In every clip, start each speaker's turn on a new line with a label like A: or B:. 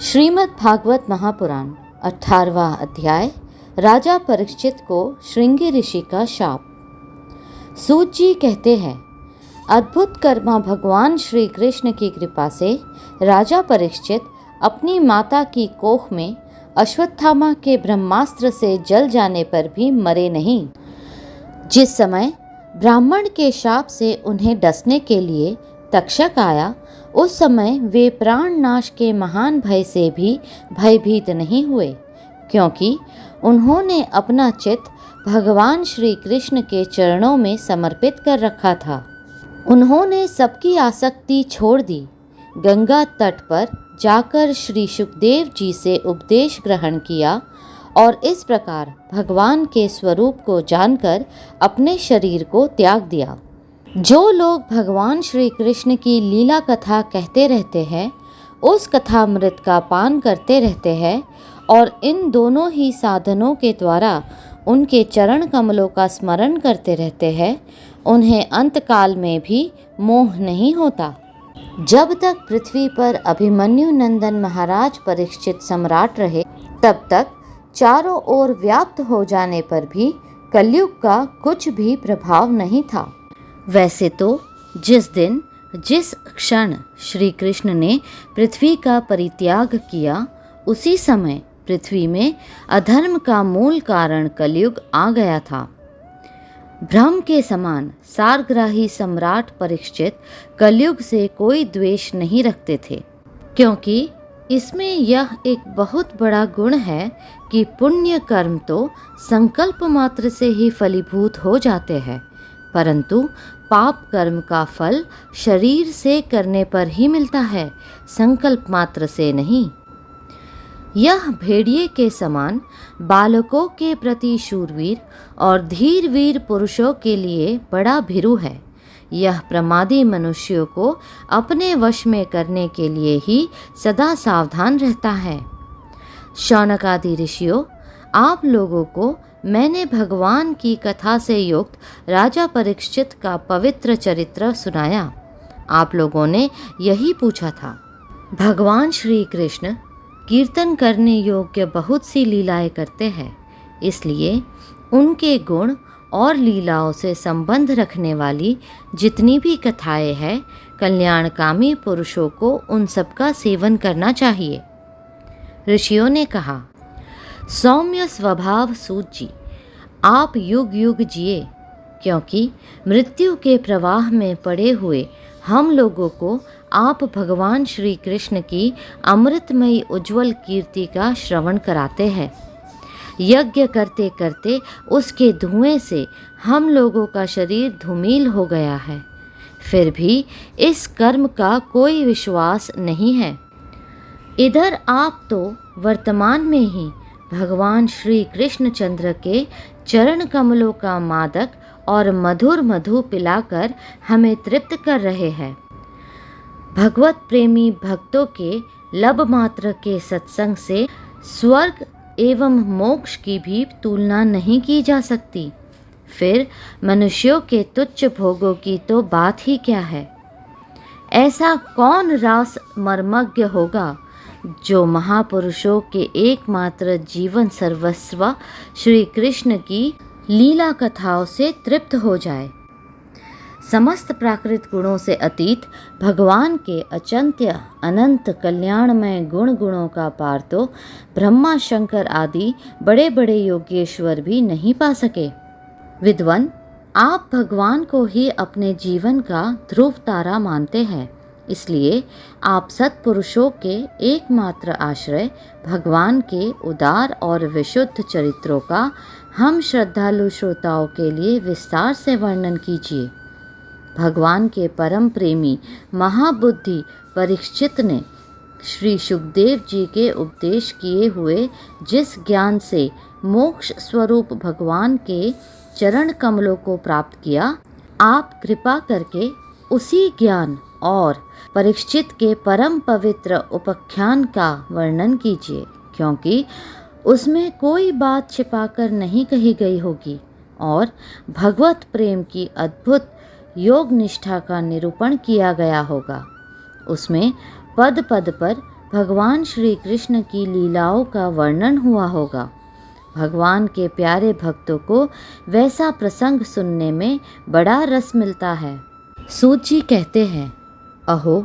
A: श्रीमद् भागवत महापुराण 18वां अध्याय। राजा परीक्षित को श्रृंगी ऋषि का शाप। सूत जी कहते हैं, अद्भुत कर्मा भगवान श्री कृष्ण की कृपा से राजा परीक्षित अपनी माता की कोख में अश्वत्थामा के ब्रह्मास्त्र से जल जाने पर भी मरे नहीं। जिस समय ब्राह्मण के शाप से उन्हें डसने के लिए तक्षक आया, उस समय वे प्राण नाश के महान भय से भी भयभीत नहीं हुए, क्योंकि उन्होंने अपना चित्त भगवान श्री कृष्ण के चरणों में समर्पित कर रखा था। उन्होंने सबकी आसक्ति छोड़ दी। गंगा तट पर जाकर श्री सुखदेव जी से उपदेश ग्रहण किया और इस प्रकार भगवान के स्वरूप को जानकर अपने शरीर को त्याग दिया। जो लोग भगवान श्री कृष्ण की लीला कथा कहते रहते हैं, उस कथामृत का पान करते रहते हैं और इन दोनों ही साधनों के द्वारा उनके चरण कमलों का स्मरण करते रहते हैं, उन्हें अंतकाल में भी मोह नहीं होता। जब तक पृथ्वी पर अभिमन्यु नंदन महाराज परीक्षित सम्राट रहे, तब तक चारों ओर व्याप्त हो जाने पर भी कलयुग का कुछ भी प्रभाव नहीं था। वैसे तो जिस दिन जिस क्षण श्री कृष्ण ने पृथ्वी का परित्याग किया, उसी समय पृथ्वी में अधर्म का मूल कारण कलयुग आ गया था। ब्रह्म के समान सारग्राही सम्राट परीक्षित कलयुग से कोई द्वेष नहीं रखते थे, क्योंकि इसमें यह एक बहुत बड़ा गुण है कि पुण्य कर्म तो संकल्प मात्र से ही फलीभूत हो जाते हैं, परंतु पाप कर्म का फल शरीर से करने पर ही मिलता है, संकल्प मात्र से नहीं। यह भेड़िए के समान बालकों के प्रति शूरवीर और धीर वीर पुरुषों के लिए बड़ा भीरु है। यह प्रमादी मनुष्यों को अपने वश में करने के लिए ही सदा सावधान रहता है। शौनक आदि ऋषियों, आप लोगों को मैंने भगवान की कथा से युक्त राजा परीक्षित का पवित्र चरित्र सुनाया। आप लोगों ने यही पूछा था। भगवान श्री कृष्ण कीर्तन करने योग्य बहुत सी लीलाएं करते हैं, इसलिए उनके गुण और लीलाओं से संबंध रखने वाली जितनी भी कथाएं हैं, कल्याणकामी पुरुषों को उन सबका सेवन करना चाहिए। ऋषियों ने कहा, सौम्य स्वभाव सूत जी, आप युग युग जिए, क्योंकि मृत्यु के प्रवाह में पड़े हुए हम लोगों को आप भगवान श्री कृष्ण की अमृतमयी उज्जवल कीर्ति का श्रवण कराते हैं। यज्ञ करते करते उसके धुएं से हम लोगों का शरीर धूमिल हो गया है, फिर भी इस कर्म का कोई विश्वास नहीं है। इधर आप तो वर्तमान में ही भगवान श्री कृष्णचंद्र के चरण कमलों का मादक और मधुर मधु पिलाकर हमें तृप्त कर रहे हैं। भगवत प्रेमी भक्तों के लब मात्र के सत्संग से स्वर्ग एवं मोक्ष की भी तुलना नहीं की जा सकती। फिर मनुष्यों के तुच्छ भोगों की तो बात ही क्या है। ऐसा कौन रास मर्मज्ञ होगा जो महापुरुषों के एकमात्र जीवन सर्वस्व श्री कृष्ण की लीला कथाओं से तृप्त हो जाए। समस्त प्राकृत गुणों से अतीत भगवान के अचिंत्य अनंत कल्याणमय गुणों का पार तो ब्रह्मा शंकर आदि बड़े बड़े योगेश्वर भी नहीं पा सके। विद्वान, आप भगवान को ही अपने जीवन का ध्रुव तारा मानते हैं, इसलिए आप सत्पुरुषों के एकमात्र आश्रय भगवान के उदार और विशुद्ध चरित्रों का हम श्रद्धालु श्रोताओं के लिए विस्तार से वर्णन कीजिए। भगवान के परम प्रेमी महाबुद्धि परीक्षित ने श्री सुखदेव जी के उपदेश किए हुए जिस ज्ञान से मोक्ष स्वरूप भगवान के चरण कमलों को प्राप्त किया, आप कृपा करके उसी ज्ञान और परीक्षित के परम पवित्र उपाख्यान का वर्णन कीजिए, क्योंकि उसमें कोई बात छिपाकर नहीं कही गई होगी और भगवत प्रेम की अद्भुत योग निष्ठा का निरूपण किया गया होगा। उसमें पद पद पर भगवान श्री कृष्ण की लीलाओं का वर्णन हुआ होगा। भगवान के प्यारे भक्तों को वैसा प्रसंग सुनने में बड़ा रस मिलता है। सूत जी कहते हैं, अहो,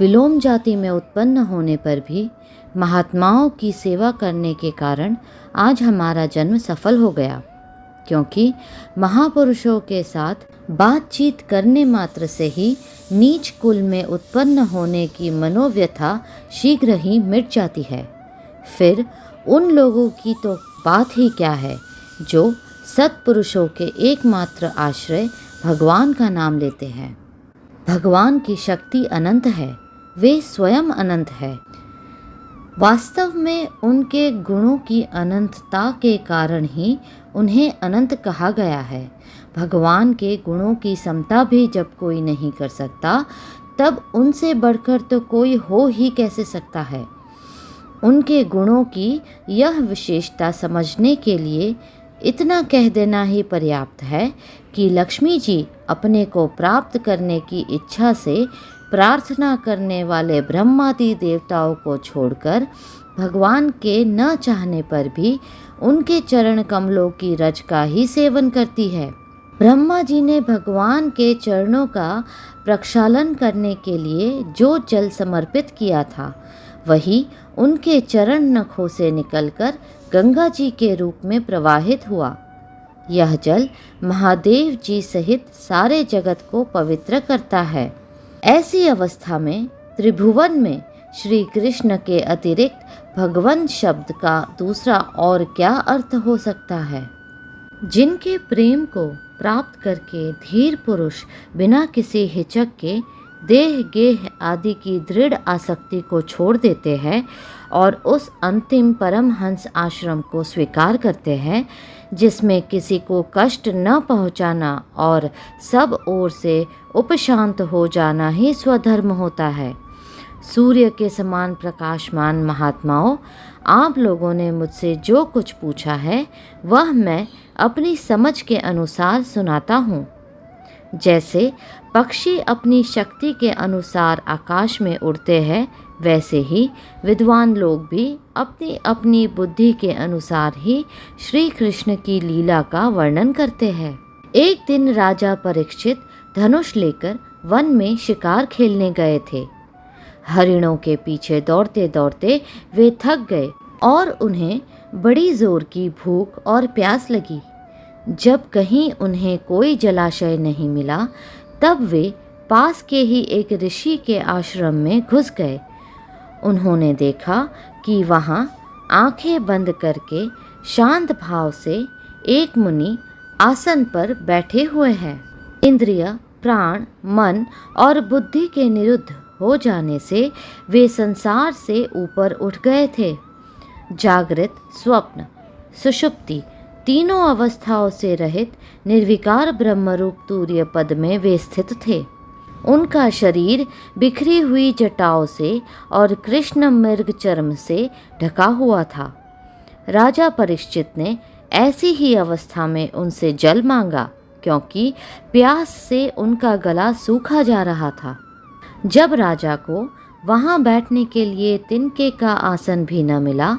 A: विलोम जाति में उत्पन्न होने पर भी महात्माओं की सेवा करने के कारण आज हमारा जन्म सफल हो गया, क्योंकि महापुरुषों के साथ बातचीत करने मात्र से ही नीच कुल में उत्पन्न होने की मनोव्यथा शीघ्र ही मिट जाती है। फिर उन लोगों की तो बात ही क्या है जो सत्पुरुषों के एकमात्र आश्रय भगवान का नाम लेते हैं। भगवान की शक्ति अनंत है, वे स्वयं अनंत है। वास्तव में उनके गुणों की अनंतता के कारण ही उन्हें अनंत कहा गया है। भगवान के गुणों की समता भी जब कोई नहीं कर सकता, तब उनसे बढ़कर तो कोई हो ही कैसे सकता है। उनके गुणों की यह विशेषता समझने के लिए इतना कह देना ही पर्याप्त है कि लक्ष्मी जी अपने को प्राप्त करने की इच्छा से प्रार्थना करने वाले ब्रह्मादि देवताओं को छोड़कर भगवान के न चाहने पर भी उनके चरण कमलों की रज का ही सेवन करती है। ब्रह्मा जी ने भगवान के चरणों का प्रक्षालन करने के लिए जो जल समर्पित किया था, वही उनके चरण नखों से निकलकर गंगा जी के रूप में प्रवाहित हुआ। यह जल महादेव जी सहित सारे जगत को पवित्र करता है। ऐसी अवस्था में त्रिभुवन में श्री कृष्ण के अतिरिक्त भगवंत शब्द का दूसरा और क्या अर्थ हो सकता है। जिनके प्रेम को प्राप्त करके धीर पुरुष बिना किसी हिचक के देह गेह आदि की दृढ़ आसक्ति को छोड़ देते हैं और उस अंतिम परमहंस आश्रम को स्वीकार करते हैं, जिसमें किसी को कष्ट न पहुंचाना और सब ओर से उपशांत हो जाना ही स्वधर्म होता है। सूर्य के समान प्रकाशमान महात्माओं, आप लोगों ने मुझसे जो कुछ पूछा है वह मैं अपनी समझ के अनुसार सुनाता हूँ। जैसे पक्षी अपनी शक्ति के अनुसार आकाश में उड़ते हैं, वैसे ही विद्वान लोग भी अपनी अपनी बुद्धि के अनुसार ही श्री कृष्ण की लीला का वर्णन करते हैं। एक दिन राजा परीक्षित धनुष लेकर वन में शिकार खेलने गए थे। हरिणों के पीछे दौड़ते दौड़ते वे थक गए और उन्हें बड़ी जोर की भूख और प्यास लगी। जब कहीं उन्हें कोई जलाशय नहीं मिला, तब वे पास के ही एक ऋषि के आश्रम में घुस गए। उन्होंने देखा कि वहाँ आंखें बंद करके शांत भाव से एक मुनि आसन पर बैठे हुए हैं। इंद्रिय, प्राण, मन और बुद्धि के निरुद्ध हो जाने से वे संसार से ऊपर उठ गए थे। जागृत, स्वप्न, सुषुप्ति तीनों अवस्थाओं से रहित निर्विकार ब्रह्मरूप तूर्य पद में वे स्थित थे। उनका शरीर बिखरी हुई जटाओं से और कृष्ण मृग चर्म से ढका हुआ था। राजा परीक्षित ने ऐसी ही अवस्था में उनसे जल मांगा, क्योंकि प्यास से उनका गला सूखा जा रहा था। जब राजा को वहाँ बैठने के लिए तिनके का आसन भी न मिला,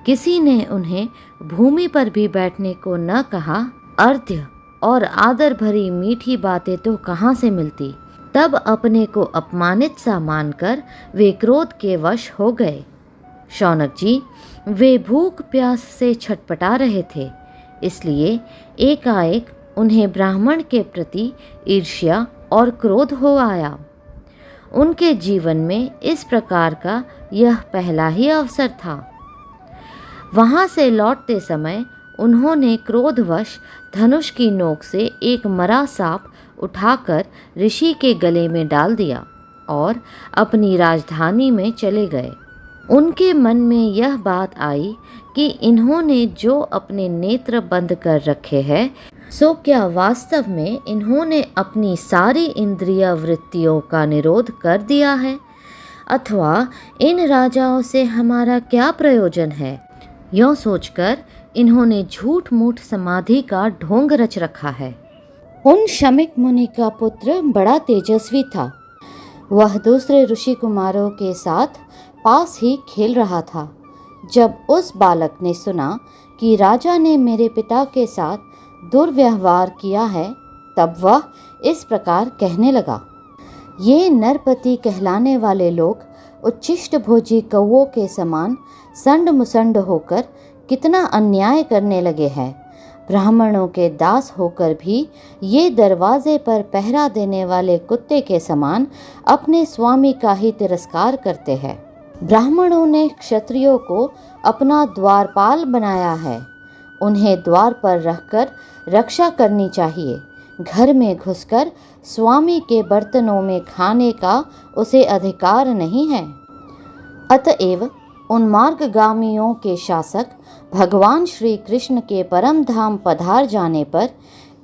A: किसी ने उन्हें भूमि पर भी बैठने को न कहा, अर्घ्य और आदर भरी मीठी बातें तो कहाँ से मिलती। तब अपने को अपमानित सा मानकर वे क्रोध के वश हो गए। शौनक जी, वे भूख प्यास से छटपटा रहे थे, इसलिए एकाएक उन्हें ब्राह्मण के प्रति ईर्ष्या और क्रोध हो आया। उनके जीवन में इस प्रकार का यह पहला ही अवसर था। वहाँ से लौटते समय उन्होंने क्रोधवश धनुष की नोक से एक मरा सांप उठाकर ऋषि के गले में डाल दिया और अपनी राजधानी में चले गए। उनके मन में यह बात आई कि इन्होंने जो अपने नेत्र बंद कर रखे हैं, सो क्या वास्तव में इन्होंने अपनी सारी इंद्रिय वृत्तियों का निरोध कर दिया है, अथवा इन राजाओं से हमारा क्या प्रयोजन है। यूँ सोचकर इन्होंने झूठ मूठ समाधि का ढोंग रच रखा है। उन शमिक मुनि का पुत्र बड़ा तेजस्वी था। वह दूसरे ऋषि कुमारों के साथ पास ही खेल रहा था। जब उस बालक ने सुना कि राजा ने मेरे पिता के साथ दुर्व्यवहार किया है, तब वह इस प्रकार कहने लगा, ये नरपति कहलाने वाले लोग उच्छिष्ट भोजी कौओं के समान संड मुसंड होकर कितना अन्याय करने लगे हैं। ब्राह्मणों के दास होकर भी ये दरवाजे पर पहरा देने वाले कुत्ते के समान अपने स्वामी का ही तिरस्कार करते हैं। ब्राह्मणों ने क्षत्रियों को अपना द्वारपाल बनाया है। उन्हें द्वार पर रखकर रक्षा करनी चाहिए। घर में घुसकर स्वामी के बर्तनों में खाने का उसे अधिकार नहीं है। अतएव उन्मार्गगामियों के शासक भगवान श्री कृष्ण के परम धाम पधार जाने पर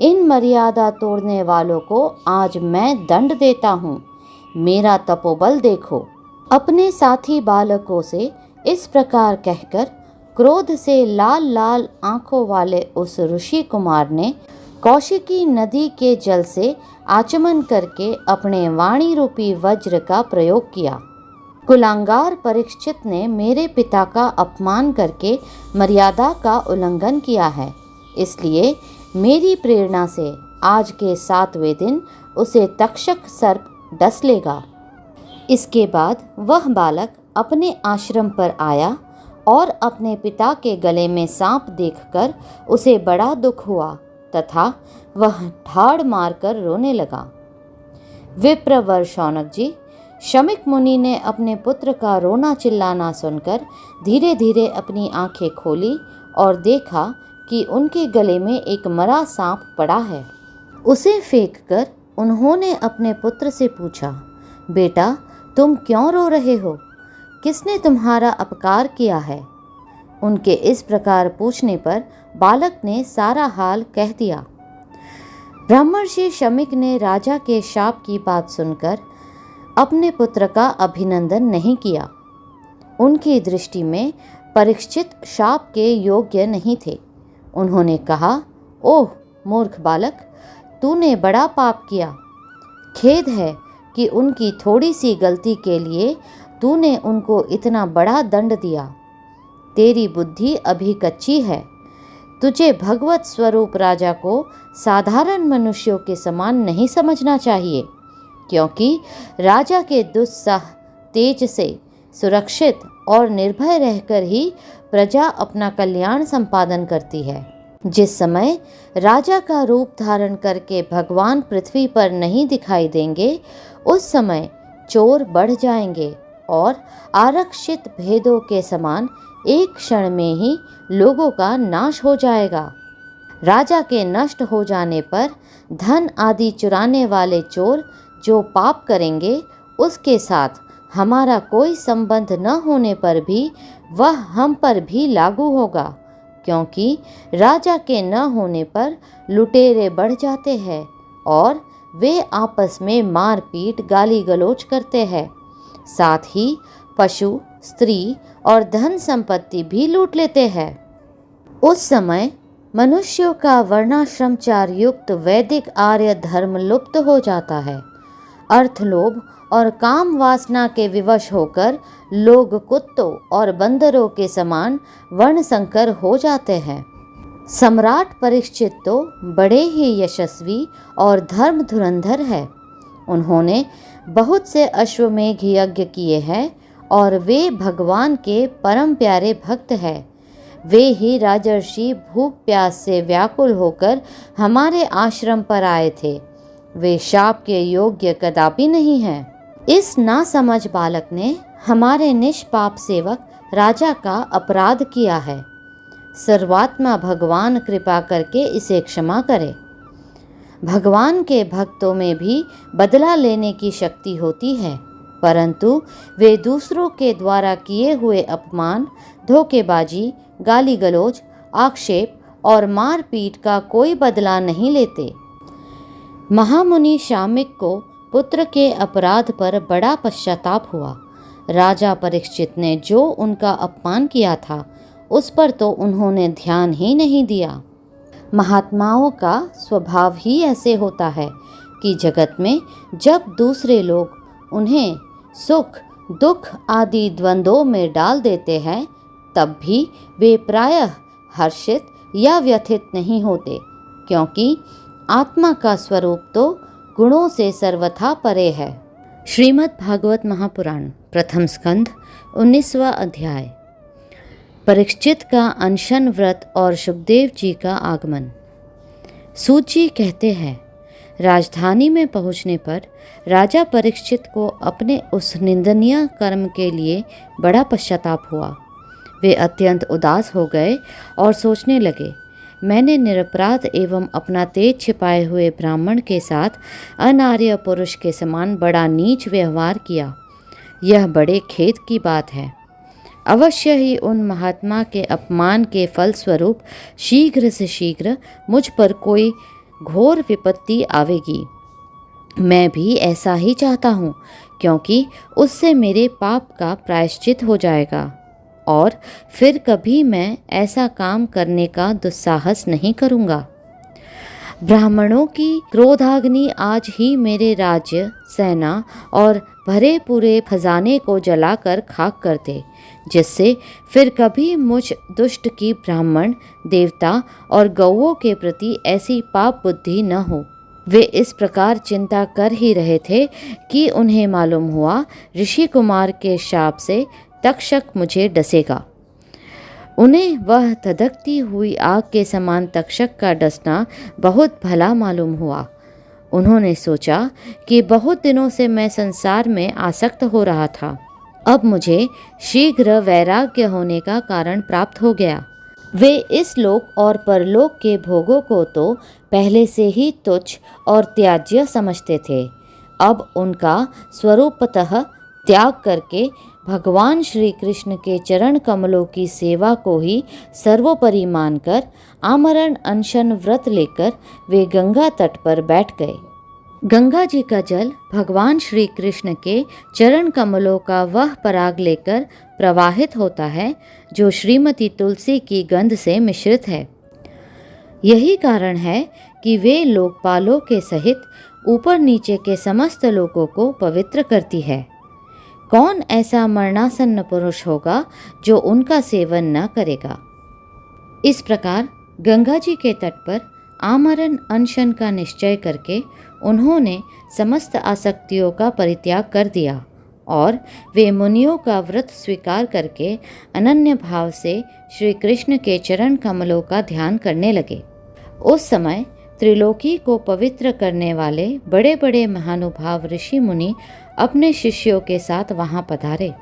A: इन मर्यादा तोड़ने वालों को आज मैं दंड देता हूँ। मेरा तपोबल देखो। अपने साथी बालकों से इस प्रकार कहकर क्रोध से लाल लाल आंखों वाले उस ऋषि कुमार ने कौशिकी नदी के जल से आचमन करके अपने वाणी रूपी वज्र का प्रयोग किया। कुलांगार परीक्षित ने मेरे पिता का अपमान करके मर्यादा का उल्लंघन किया है, इसलिए मेरी प्रेरणा से आज के 7वें दिन उसे तक्षक सर्प डस लेगा। इसके बाद वह बालक अपने आश्रम पर आया और अपने पिता के गले में सांप देखकर उसे बड़ा दुख हुआ तथा वह ठाड़ मारकर रोने लगा। विप्रवर शौनक जी, शमिक मुनि ने अपने पुत्र का रोना चिल्लाना सुनकर धीरे धीरे अपनी आंखें खोली और देखा कि उनके गले में एक मरा सांप पड़ा है। उसे फेंककर उन्होंने अपने पुत्र से पूछा, बेटा तुम क्यों रो रहे हो? किसने तुम्हारा अपकार किया है? उनके इस प्रकार पूछने पर बालक ने सारा हाल कह दिया। ब्रह्मर्षि शमिक ने राजा के शाप की बात सुनकर अपने पुत्र का अभिनंदन नहीं किया। उनकी दृष्टि में परीक्षित शाप के योग्य नहीं थे। उन्होंने कहा, ओह मूर्ख बालक, तूने बड़ा पाप किया। खेद है कि उनकी थोड़ी सी गलती के लिए तूने उनको इतना बड़ा दंड दिया। तेरी बुद्धि अभी कच्ची है। तुझे भगवत स्वरूप राजा को साधारण मनुष्यों के समान नहीं समझना चाहिए, क्योंकि राजा के दुस्साह तेज से सुरक्षित और निर्भय रहकर ही प्रजा अपना कल्याण संपादन करती है। जिस समय राजा का रूप धारण करके भगवान पृथ्वी पर नहीं दिखाई देंगे, उस समय चोर बढ़ जाएंगे और आरक्षित भेदों के समान एक क्षण में ही लोगों का नाश हो जाएगा। राजा के नष्ट हो जाने पर धन आदि चुराने वाले चोर जो पाप करेंगे, उसके साथ हमारा कोई संबंध न होने पर भी वह हम पर भी लागू होगा, क्योंकि राजा के न होने पर लुटेरे बढ़ जाते हैं और वे आपस में मारपीट गाली गलौज करते हैं। साथ ही पशु, स्त्री और धन संपत्ति भी लूट लेते हैं। उस समय मनुष्यों का वर्णाश्रमचार युक्त वैदिक आर्य धर्म लुप्त हो जाता है। अर्थलोभ और काम वासना के विवश होकर लोग कुत्तों और बंदरों के समान वर्णसंकर हो जाते हैं। सम्राट परीक्षित तो बड़े ही यशस्वी और धर्म धुरंधर है। उन्होंने बहुत से अश्वमेघ यज्ञ किए हैं और वे भगवान के परम प्यारे भक्त हैं। वे ही राजर्षि भूख प्यास से व्याकुल होकर हमारे आश्रम पर आए थे। वे शाप के योग्य कदापि नहीं हैं। इस नासमझ बालक ने हमारे निष्पाप सेवक राजा का अपराध किया है। सर्वात्मा भगवान कृपा करके इसे क्षमा करे। भगवान के भक्तों में भी बदला लेने की शक्ति होती है, परंतु वे दूसरों के द्वारा किए हुए अपमान, धोखेबाजी, गाली गलौज, आक्षेप और मारपीट का कोई बदला नहीं लेते। महामुनि शामिक को पुत्र के अपराध पर बड़ा पश्चाताप हुआ। राजा परीक्षित ने जो उनका अपमान किया था, उस पर तो उन्होंने ध्यान ही नहीं दिया। महात्माओं का स्वभाव ही ऐसे होता है कि जगत में जब दूसरे लोग उन्हें सुख दुख आदि द्वंद्वों में डाल देते हैं, तब भी वे प्रायः हर्षित या व्यथित नहीं होते, क्योंकि आत्मा का स्वरूप तो गुणों से सर्वथा परे है। श्रीमद् भागवत महापुराण प्रथम स्कंध 19वां अध्याय। परीक्षित का अनशन व्रत और सुखदेव जी का आगमन। सूत जी कहते हैं, राजधानी में पहुंचने पर राजा परीक्षित को अपने उस निंदनीय कर्म के लिए बड़ा पश्चाताप हुआ। वे अत्यंत उदास हो गए और सोचने लगे, मैंने निरपराध एवं अपना तेज छिपाए हुए ब्राह्मण के साथ अनार्य पुरुष के समान बड़ा नीच व्यवहार किया। यह बड़े खेद की बात है। अवश्य ही उन महात्मा के अपमान के फलस्वरूप शीघ्र से शीघ्र मुझ पर कोई घोर विपत्ति आवेगी। मैं भी ऐसा ही चाहता हूँ, क्योंकि उससे मेरे पाप का प्रायश्चित हो जाएगा और फिर कभी मैं ऐसा काम करने का दुस्साहस नहीं करूँगा। ब्राह्मणों की क्रोधाग्नि आज ही मेरे राज्य, सेना और भरे पूरे खजाने को जलाकर खाक कर दे, जिससे फिर कभी मुझ दुष्ट की ब्राह्मण, देवता और गौओं के प्रति ऐसी पाप बुद्धि न हो। वे इस प्रकार चिंता कर ही रहे थे कि उन्हें मालूम हुआ ऋषि कुमार के शाप से तक्षक मुझे डसेगा। उन्हें वह धधकती हुई आग के समान तक्षक का डसना बहुत भला मालूम हुआ। उन्होंने सोचा कि बहुत दिनों से मैं संसार में आसक्त हो रहा था, अब मुझे शीघ्र वैराग्य होने का कारण प्राप्त हो गया। वे इस लोक और परलोक के भोगों को तो पहले से ही तुच्छ और त्याज्य समझते थे, अब उनका स्वरूपतः त्याग करके भगवान श्री कृष्ण के चरण कमलों की सेवा को ही सर्वोपरि मानकर आमरण अनशन व्रत लेकर वे गंगा तट पर बैठ गए। गंगा जी का जल भगवान श्री कृष्ण के चरण कमलों का वह पराग लेकर प्रवाहित होता है जो श्रीमती तुलसी की गंध से मिश्रित है। यही कारण है कि वे लोकपालों के सहित ऊपर नीचे के समस्त लोगों को पवित्र करती है। कौन ऐसा मरणासन्न पुरुष होगा जो उनका सेवन न करेगा। इस प्रकार गंगा जी के तट पर आमरण अनशन का निश्चय करके उन्होंने समस्त आसक्तियों का परित्याग कर दिया और वे मुनियों का व्रत स्वीकार करके अनन्य भाव से श्री कृष्ण के चरण कमलों का ध्यान करने लगे। उस समय त्रिलोकी को पवित्र करने वाले बड़े बड़े महानुभाव ऋषि मुनि अपने शिष्यों के साथ वहां पधारे।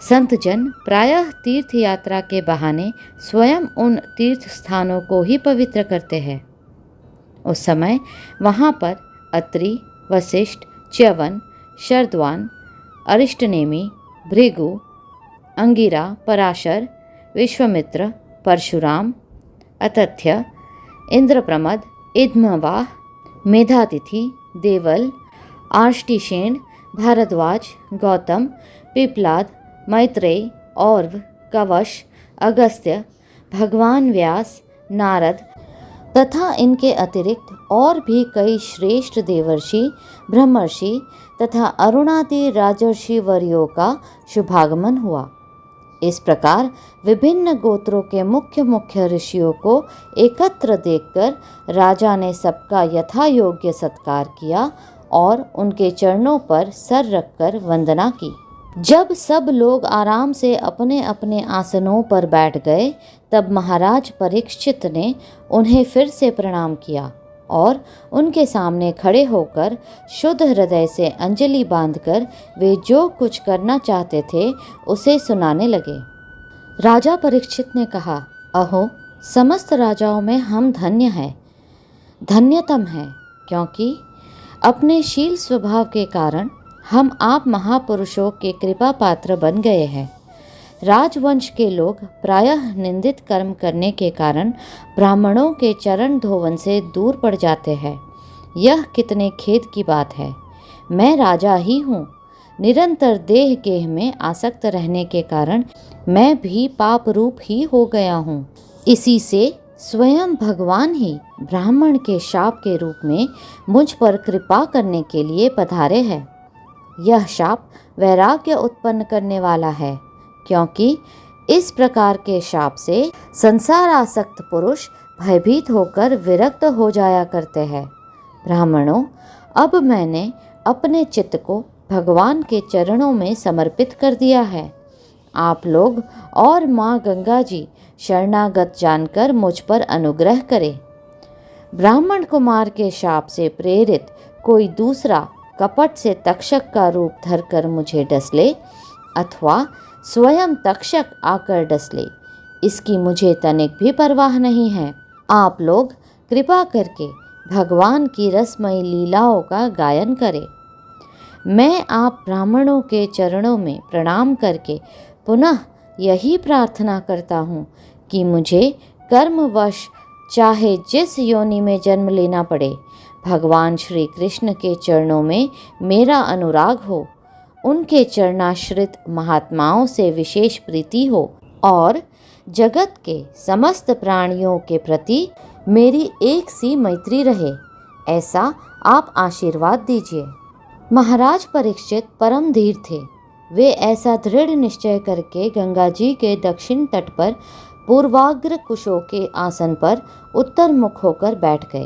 A: संत जन प्रायः तीर्थ यात्रा के बहाने स्वयं उन तीर्थ स्थानों को ही पवित्र करते हैं। उस समय वहां पर अत्रि, वशिष्ठ, च्यवन, शरद्वान, अरिष्टनेमि, भृगु, अंगिरा, पराशर, विश्वामित्र, परशुराम, अतथ्य, इंद्रप्रमद, इद्मवाह, मेधातिथि, देवल, आर्ष्टिशेन, भारद्वाज, गौतम, पिप्लाद, मैत्रेय, और्व, कवश, अगस्त्य, भगवान व्यास, नारद तथा इनके अतिरिक्त और भी कई श्रेष्ठ देवर्षि, ब्रह्मर्षि तथा अरुणादि राजर्षि वर्यों का शुभागमन हुआ। इस प्रकार विभिन्न गोत्रों के मुख्य मुख्य ऋषियों को एकत्र देखकर राजा ने सबका यथा योग्य सत्कार किया और उनके चरणों पर सर रखकर वंदना की। जब सब लोग आराम से अपने अपने आसनों पर बैठ गए, तब महाराज परीक्षित ने उन्हें फिर से प्रणाम किया और उनके सामने खड़े होकर शुद्ध हृदय से अंजलि बांधकर वे जो कुछ करना चाहते थे उसे सुनाने लगे। राजा परीक्षित ने कहा, अहो, समस्त राजाओं में हम धन्य हैं, धन्यतम हैं, क्योंकि अपने शील स्वभाव के कारण हम आप महापुरुषों के कृपा पात्र बन गए हैं। राजवंश के लोग प्रायः निंदित कर्म करने के कारण ब्राह्मणों के चरण धोवन से दूर पड़ जाते हैं। यह कितने खेद की बात है। मैं राजा ही हूँ। निरंतर देह गेह में आसक्त रहने के कारण मैं भी पाप रूप ही हो गया हूँ। इसी से स्वयं भगवान ही ब्राह्मण के शाप के रूप में मुझ पर कृपा करने के लिए पधारे हैं। यह शाप वैराग्य उत्पन्न करने वाला है, क्योंकि इस प्रकार के शाप से संसार आसक्त पुरुष भयभीत होकर विरक्त हो जाया करते हैं। ब्राह्मणों, अब मैंने अपने चित्त को भगवान के चरणों में समर्पित कर दिया है। आप लोग और माँ गंगा जी शरणागत जानकर मुझ पर अनुग्रह करें। ब्राह्मण कुमार के शाप से प्रेरित कोई दूसरा कपट से तक्षक का रूप धरकर मुझे डसले अथवा स्वयं तक्षक आकर डसले, इसकी मुझे तनिक भी परवाह नहीं है। आप लोग कृपा करके भगवान की रसमयी लीलाओं का गायन करें। मैं आप ब्राह्मणों के चरणों में प्रणाम करके पुनः यही प्रार्थना करता हूँ कि मुझे कर्मवश चाहे जिस योनि में जन्म लेना पड़े, भगवान श्री कृष्ण के चरणों में मेरा अनुराग हो, उनके चरणाश्रित महात्माओं से विशेष प्रीति हो और जगत के समस्त प्राणियों के प्रति मेरी एक सी मैत्री रहे, ऐसा आप आशीर्वाद दीजिए। महाराज परीक्षित परम धीर थे। वे ऐसा दृढ़ निश्चय करके गंगा जी के दक्षिण तट पर पूर्वाग्र कुशों के आसन पर उत्तर मुख होकर बैठ गए।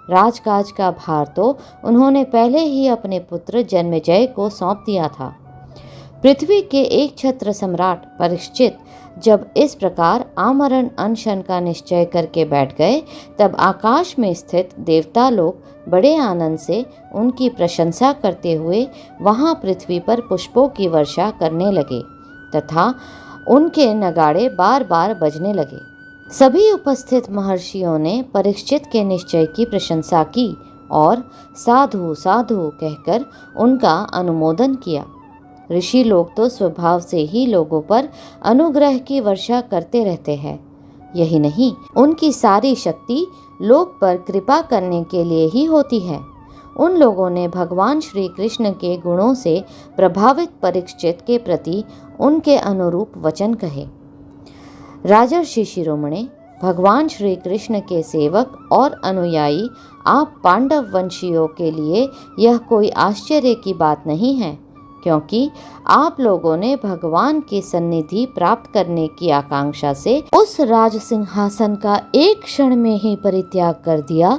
A: राजकाज का भार तो उन्होंने पहले ही अपने पुत्र जन्मेजय को सौंप दिया था। पृथ्वी के एक छत्र सम्राट परीक्षित जब इस प्रकार आमरण अनशन का निश्चय करके बैठ गए, तब आकाश में स्थित देवता लोग बड़े आनंद से उनकी प्रशंसा करते हुए वहां पृथ्वी पर पुष्पों की वर्षा करने लगे तथा उनके नगाड़े बार बार बजने लगे। सभी उपस्थित महर्षियों ने परीक्षित के निश्चय की प्रशंसा की और साधु साधु कहकर उनका अनुमोदन किया। ऋषि लोग तो स्वभाव से ही लोगों पर अनुग्रह की वर्षा करते रहते हैं। यही नहीं, उनकी सारी शक्ति लोग पर कृपा करने के लिए ही होती है। उन लोगों ने भगवान श्री कृष्ण के गुणों से प्रभावित परीक्षित के प्रति उनके अनुरूप वचन कहे। राजर्षि शिरोमणि, भगवान श्री कृष्ण के सेवक और अनुयायी आप पांडव वंशियों के लिए यह कोई आश्चर्य की बात नहीं है, क्योंकि आप लोगों ने भगवान की सन्निधि प्राप्त करने की आकांक्षा से उस राज सिंहासन का एक क्षण में ही परित्याग कर दिया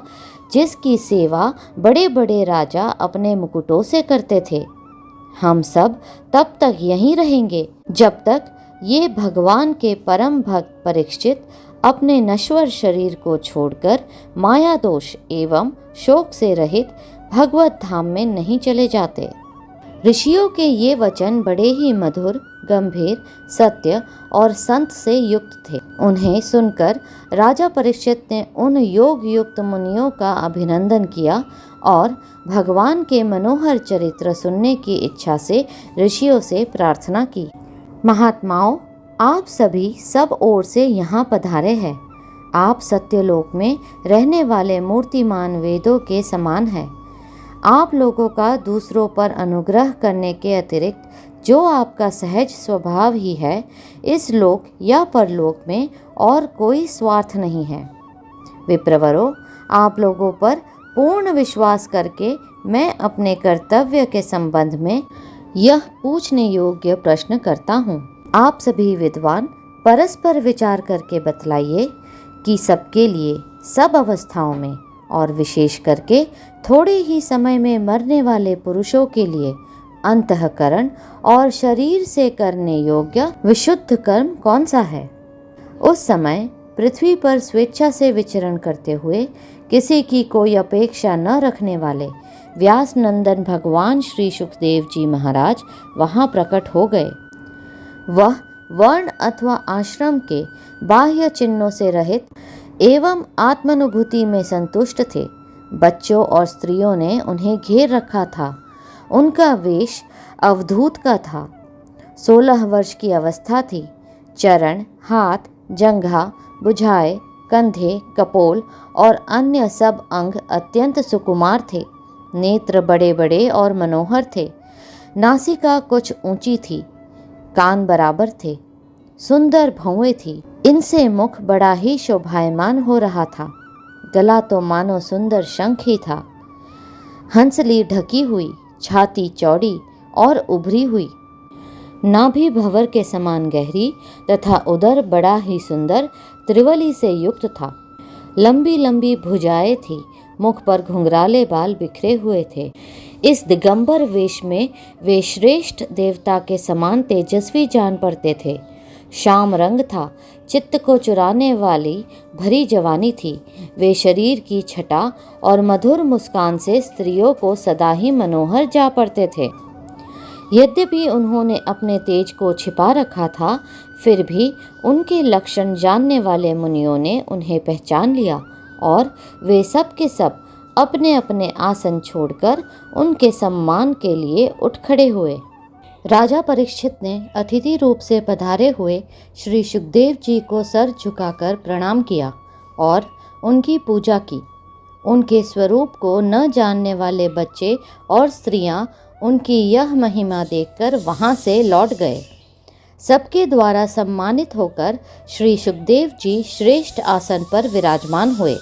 A: जिसकी सेवा बड़े बड़े राजा अपने मुकुटों से करते थे। हम सब तब तक यहीं रहेंगे जब तक ये भगवान के परम भक्त परीक्षित अपने नश्वर शरीर को छोड़कर माया दोष एवं शोक से रहित भगवत धाम में नहीं चले जाते। ऋषियों के ये वचन बड़े ही मधुर, गंभीर, सत्य और संत से युक्त थे। उन्हें सुनकर राजा परीक्षित ने उन योग युक्त मुनियों का अभिनंदन किया और भगवान के मनोहर चरित्र सुनने की इच्छा से ऋषियों से प्रार्थना की। महात्माओं, आप सभी सब ओर से यहाँ पधारे हैं। आप सत्यलोक में रहने वाले मूर्तिमान वेदों के समान हैं। आप लोगों का दूसरों पर अनुग्रह करने के अतिरिक्त जो आपका सहज स्वभाव ही है, इस लोक या परलोक में और कोई स्वार्थ नहीं है। विप्रवरों, आप लोगों पर पूर्ण विश्वास करके मैं अपने कर्तव्य के संबंध में यह पूछने योग्य प्रश्न करता हूँ। आप सभी विद्वान परस्पर विचार करके बतलाइए कि सबके लिए सब अवस्थाओं में और विशेष करके थोड़े ही समय में मरने वाले पुरुषों के लिए अंतःकरण और शरीर से करने योग्य विशुद्ध कर्म कौन सा है। उस समय पृथ्वी पर स्वेच्छा से विचरण करते हुए किसी की कोई अपेक्षा न रखने वाले व्यास नंदन भगवान श्री सुखदेव जी महाराज वहां प्रकट हो गए। वह वर्ण अथवा आश्रम के बाह्य चिन्हों से रहित एवं आत्मानुभूति में संतुष्ट थे। बच्चों और स्त्रियों ने उन्हें घेर रखा था। उनका वेश अवधूत का था। 16 वर्ष की अवस्था थी। चरण, हाथ, जंघा, भुजाएं, कंधे, कपोल और अन्य सब अंग अत्यंत सुकुमार थे। नेत्र बड़े बड़े और मनोहर थे। नासिका कुछ ऊंची थी। कान बराबर थे। सुंदर भौवें थी। इनसे मुख बड़ा ही शोभायमान हो रहा था। गला तो मानो सुंदर शंख ही था। हंसली ढकी हुई, छाती चौड़ी और उभरी हुई, नाभि भंवर के समान गहरी तथा उदर बड़ा ही सुंदर त्रिवली से युक्त था। लंबी लंबी भुजाएं थी, मुख पर घुंघराले बाल बिखरे हुए थे। इस दिगंबर वेश में वे श्रेष्ठ देवता के समान तेजस्वी जान पड़ते थे। श्याम रंग था, चित्त को चुराने वाली भरी जवानी थी। वे शरीर की छटा और मधुर मुस्कान से स्त्रियों को सदा ही मनोहर जा पड़ते थे। यद्यपि उन्होंने अपने तेज को छिपा रखा था, फिर भी उनके लक्षण जानने वाले मुनियों ने उन्हें पहचान लिया और वे सब के सब अपने अपने आसन छोड़कर उनके सम्मान के लिए उठ खड़े हुए। राजा परीक्षित ने अतिथि रूप से पधारे हुए श्री सुखदेव जी को सर झुकाकर प्रणाम किया और उनकी पूजा की। उनके स्वरूप को न जानने वाले बच्चे और स्त्रियां उनकी यह महिमा देखकर वहां से लौट गए। सबके द्वारा सम्मानित होकर श्री सुखदेव जी श्रेष्ठ आसन पर विराजमान हुए।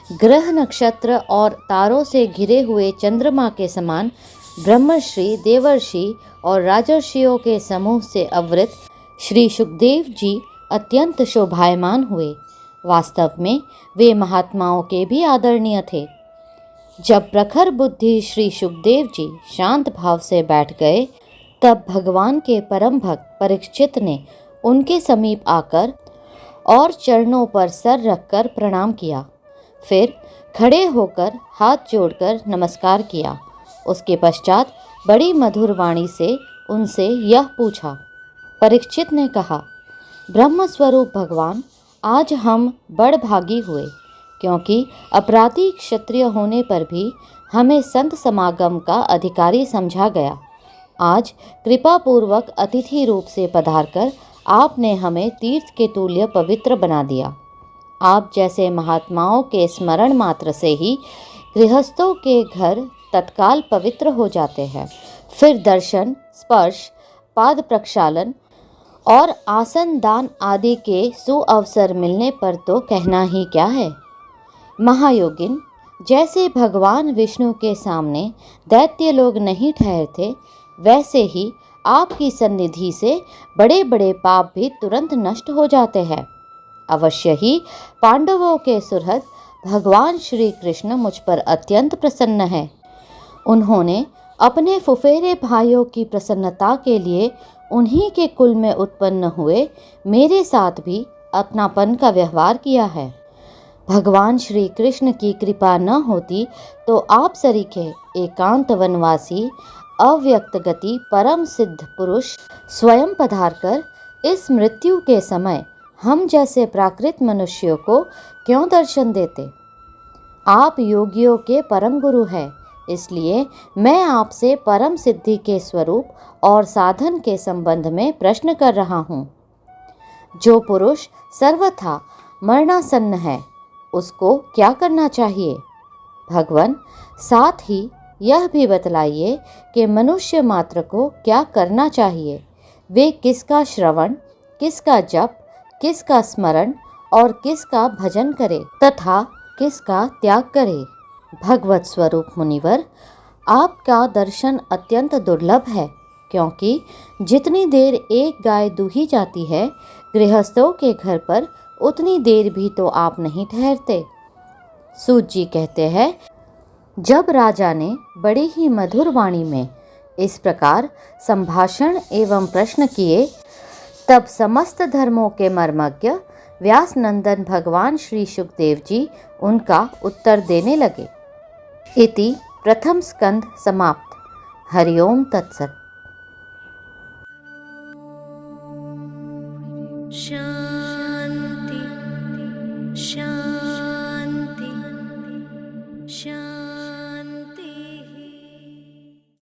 A: ग्रह नक्षत्र और तारों से घिरे हुए चंद्रमा के समान ब्रह्मर्षि, देवर्षि और राजर्षियों के समूह से आवृत श्री सुखदेव जी अत्यंत शोभायमान हुए। वास्तव में वे महात्माओं के भी आदरणीय थे। जब प्रखर बुद्धि श्री सुखदेव जी शांत भाव से बैठ गए, तब भगवान के परम भक्त परीक्षित ने उनके समीप आकर और चरणों पर सर रखकर प्रणाम किया। फिर खड़े होकर हाथ जोड़कर नमस्कार किया। उसके पश्चात बड़ी मधुर वाणी से उनसे यह पूछा। परीक्षित ने कहा, ब्रह्म स्वरूप भगवान, आज हम बड़भागी हुए, क्योंकि अपराधी क्षत्रिय होने पर भी हमें संत समागम का अधिकारी समझा गया। आज कृपा पूर्वक अतिथि रूप से पधारकर आपने हमें तीर्थ के तुल्य पवित्र बना दिया। आप जैसे महात्माओं के स्मरण मात्र से ही गृहस्थों के घर तत्काल पवित्र हो जाते हैं। फिर दर्शन, स्पर्श, पाद प्रक्षालन और आसन दान आदि के सुअवसर मिलने पर तो कहना ही क्या है। महायोगिन, जैसे भगवान विष्णु के सामने दैत्य लोग नहीं ठहरते, वैसे ही आपकी सन्निधि से बड़े बड़े पाप भी तुरंत नष्ट हो जाते हैं। अवश्य ही पांडवों के सुहृद भगवान श्री कृष्ण मुझ पर अत्यंत प्रसन्न है। उन्होंने अपने फुफेरे भाइयों की प्रसन्नता के लिए उन्हीं के कुल में उत्पन्न हुए मेरे साथ भी अपनापन का व्यवहार किया है। भगवान श्री कृष्ण की कृपा न होती तो आप सरीखे एकांत वनवासी अव्यक्त गति परम सिद्ध पुरुष स्वयं पधारकर इस मृत्यु के समय हम जैसे प्राकृत मनुष्यों को क्यों दर्शन देते। आप योगियों के परम गुरु हैं, इसलिए मैं आपसे परम सिद्धि के स्वरूप और साधन के संबंध में प्रश्न कर रहा हूँ। जो पुरुष सर्वथा मरणासन्न है, उसको क्या करना चाहिए? भगवान, साथ ही यह भी बतलाइए कि मनुष्य मात्र को क्या करना चाहिए। वे किसका श्रवण, किसका जप, किसका स्मरण और किसका भजन करे तथा किसका त्याग करे। भगवत स्वरूप मुनिवर, आपका दर्शन अत्यंत दुर्लभ है, क्योंकि जितनी देर एक गाय दूही जाती है, गृहस्थों के घर पर उतनी देर भी तो आप नहीं ठहरते। सूत जी कहते हैं, जब राजा ने बड़ी ही मधुर वाणी में इस प्रकार संभाषण एवं प्रश्न किए, तब समस्त धर्मों के मर्मज्ञ व्यास नंदन भगवान श्री सुखदेव जी उनका उत्तर देने लगे। इति प्रथम स्कंद समाप्त। हरिओम तत्सत।
B: शांति शांति।